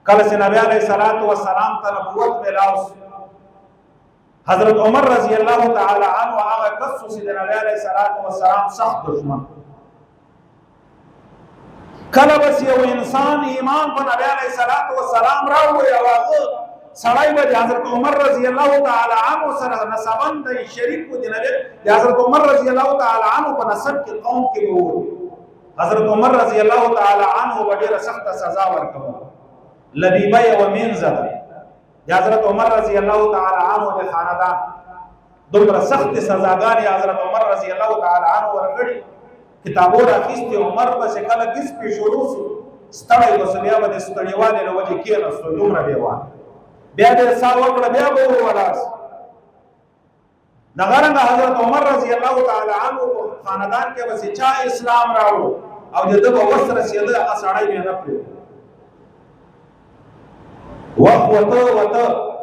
کله چې نبی علیہ الصلوۃ والسلام ته نبوت ملاو حضرت عمر رضی الله تعالی عنہ هغه کس چې د نبی علیہ الصلوۃ والسلام سخت دشمن کله بس یو انسان ایمان په نبی علیہ الصلوۃ والسلام راوړي او هغه سړی به حضرت عمر رضی الله تعالی عنہ سره نسبن د شریک د نبی حضرت عمر رضی الله تعالی عنہ په نسب کې قوم کې وو حضرت عمر رضی الله تعالی عنہ ډیره سخت سزا ورکوه لبیبه و منزل حضرت عمر رضی الله تعالی عنہ د خاندان دومره سخت سزاګانې حضرت عمر رضی الله تعالی عنہ ورکړي کتابو راخیستي عمر په کله کس په شروع ستړی وسلیا باندې ستړیواله له وجه کې نو دومره دیوان بیا د ساوکړه بیا به ولاس دغه حضرت عمر رضی الله تعالی عنہ خاندان کې بس چا اسلام راوړو او دغه وسره سیده اساړی نه پریو وته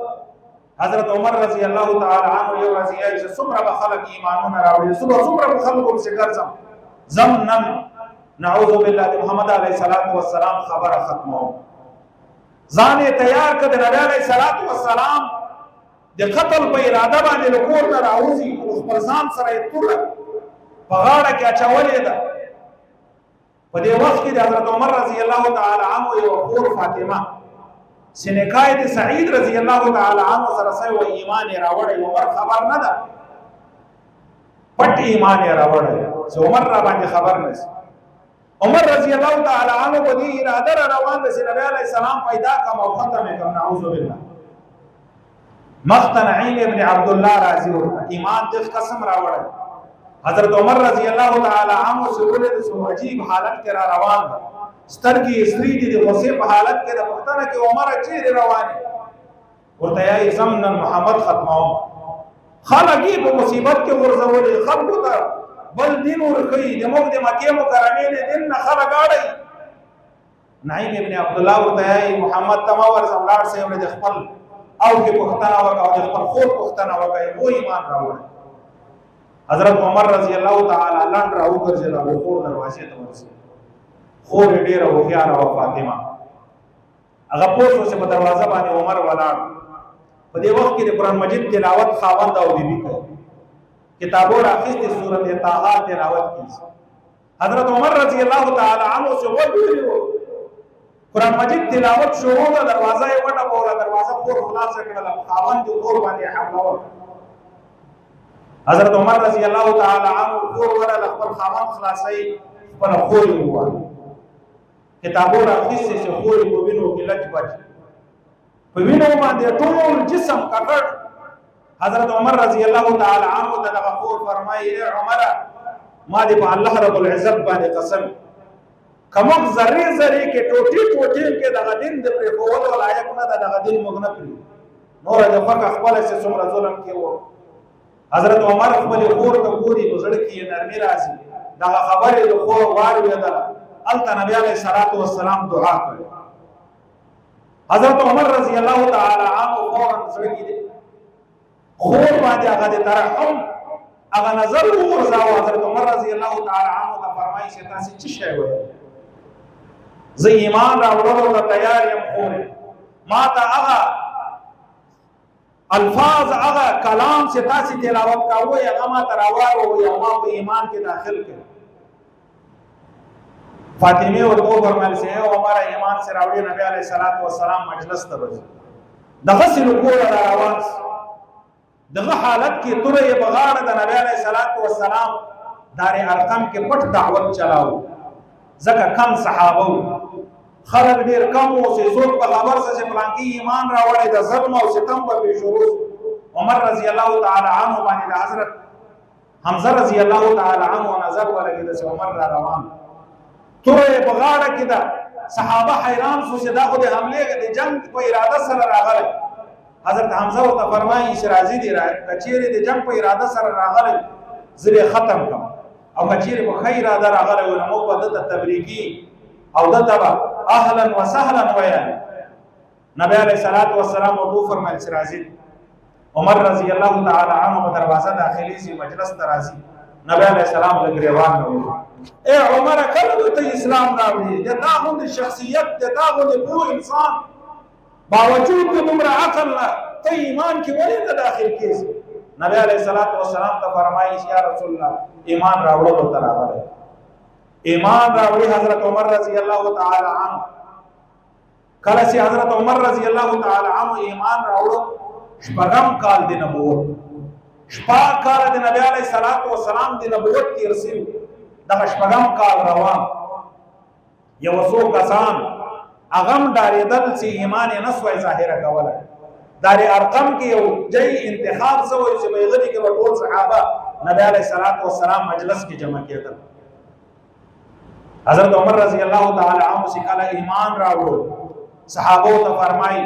حضرت عمر رضی الله تعالی عنہ یو رضی الله څومره خلک ایمانونه راوړي څومره خلکو څخه ګرځم زمنن نعوذ بالله محمد علیه الصلاۃ والسلام خبر ختمو ځان تیار کړ د نبی علیه الصلاۃ والسلام د قتل په اراده باندې لکور نه راوځي او خپل ځان سره یې تور په غاړه کې اچولې ده په دې وخت کې د حضرت عمر رضی الله تعالی عنہ یو خور فاطمه سنکای د سعید رضی الله تعالی عنہ سره سوي ایمان راوړی عمر خبر نه ده پټ ایمان راوړی چې عمر را باندې خبر نشي عمر رضی الله تعالی عنہ په دې اراده روان دي چې نبی علیہ السلام پیدا کوم او ختم کوم نعوذ بالله مختن عین ابن عبد الله رضی الله ایمان د قسم راوړی حضرت عمر رضی الله تعالی عنہ سره د عجیب حالت کې را روان دي سترګې استری دي د غصې په حالت کې د پښتنه کې عمر چیرې روانه ورته یې زمن محمد ختمو خلګي په مصیبت کې ورزولې خلکو ته بل دین ورکړي د موږ د مکه مکرمه نه دین نه خلک اړي نعیم ابن عبد الله ورته یې محمد تمور زملاړ سي ور د خپل او کې پښتنه او د خپل خور پښتنه وکړي وو ایمان راوړ حضرت عمر رضی الله تعالی عنہ راوګرځي له خور دروازې ته ورسېد خور ډیره هوښیاره او فاطمه هغه پوښتنه چې په دروازه باندې عمر ولاړ په دې وخت کې د قران مجید تلاوت خاوند او بیبي کوي کتابو راخیستې سورته طه تلاوت کیږي حضرت عمر رضی الله تعالی عنہ سے وګورئ قران مجید تلاوت شروع ده دروازه یې وټه بوله دروازه خور خلاص کړل خاوند د خور باندې حمله وکړه حضرت عمر رضی الله تعالی عنہ خور ولا خپل خاوند خلاصي خپل خور یې ووالي کتابو راخیستې چې خور په وینو کې لټ بچ په وینو باندې ټول جسم ککړ حضرت عمر رضی الله تعالی عنہ دغه خور فرمایي اے عمر ما دې په الله رب العزت باندې قسم کوم ذره ذره کې ټوټي ټوټي کې دغه دین د پر قوت ولایت نه دغه دین موږ نه پری نور د فقہ خپل سے څومره ظلم کې وو حضرت عمر خپل خور ته ګوري بزړ کې نرمي راځي دغه خبره د خور وار ویدل الته نبی علیہ الصلوۃ والسلام دعا کړ حضرت عمر رضی الله تعالی عنہ فورا سره کې خور باندې هغه د ترحم هغه نظر ورزاو حضرت عمر رضی الله تعالی عنہ ته فرمایي چې تاسو څه شی وایي زه ایمان راوړلو ته تیار یم خور ما ته هغه الفاظ هغه کلام چې تاسو تلاوت کاوه هغه ما ته راوړو او ما په ایمان کې داخل کړ فاطمه ورته فرمایل چې عمر ایمان سره راوړي نبی علیہ الصلوۃ والسلام مجلس ته ورځي دغه سلو کور روان دغه حالت کې تورې بغاړه د نبی علیہ الصلوۃ والسلام دار ارقم کې پټ دعوت چلاو ځکه کم صحابه خلک ډیر کم او څوک په خبر سره پلان کې ایمان راوړي د ظلم او ستم په شروع عمر رضی الله تعالی عنہ باندې حضرت حمزه رضی الله تعالی عنہ نظر ولګي د عمر را روان تورې بغاړه کې دا صحابه حیران شو چې دا خو د حمله د جنگ په اراده سره راغلی حضرت حمزه ته فرمایي چې راځي دی کچېره د جنگ په اراده سره راغلی زری ختم کوم او کچېره په خیر اراده راغلی او نو په دته تبریکی او دته اهلا وسهلا ویا نبی علیہ الصلوۃ والسلام ورته فرمایي چې راځي عمر رضی الله تعالی عنہ په دروازه داخلي سي مجلس ته راځي نبی علیہ السلام لګریوان نو اے عمر کله ته اسلام راوړي د تاغوند شخصیت د تاغوند پوه انسان باوجود د دومره عقل نه ته ایمان کې ولې نه داخل کیږي؟ نبی علیہ الصلوۃ والسلام ته فرمایي یا رسول الله ایمان راوړلو ته راغلی. ایمان راوړي حضرت عمر رضی الله تعالی عنہ. کله چې حضرت عمر رضی الله تعالی عنہ ایمان راوړو شپږم کال د نبوت، شپږ کال د نبی علیہ الصلوۃ والسلام د نبوت تیر شوي، دغه شپږم کال روان. یو څو کسان اغم ډارېدل چې ایمان یې نسوای ظاهره کولی. دار ارقم کې یو جای انتخاب شوی چې میدان کې به ټول صحابه نبی علیہ الصلوۃ والسلام مجلس کې جمع کېدل. حضرت عمر رضی الله تعالی عنہ چې کله ایمان راوړو صحابو ته فرمایي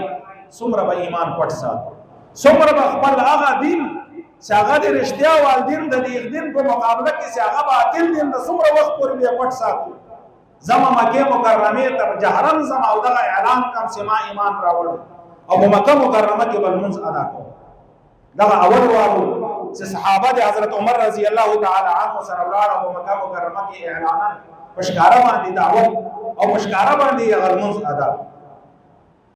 څومره به ایمان پټ ساتو، څومره به خپل هغه دین چې هغه د رښتیا وال دین د دې دین په مقابله کې چې هغه باطل دین د څومره وخت پورې به پټ ساتو. زما مکه مکرمه ته جهرن زما او دغه اعلان کوم چې ما ایمان راوړل او په مکه مکرمه کې بل منځ ادا کوم. دغه اول وارو چې صحابه د حضرت عمر رضی الله تعالی عنہ سره ولاړ او مکه مکرمه کې اعلان پښکارا باندې دعوت او پښکارا باندې هغه منځ ادا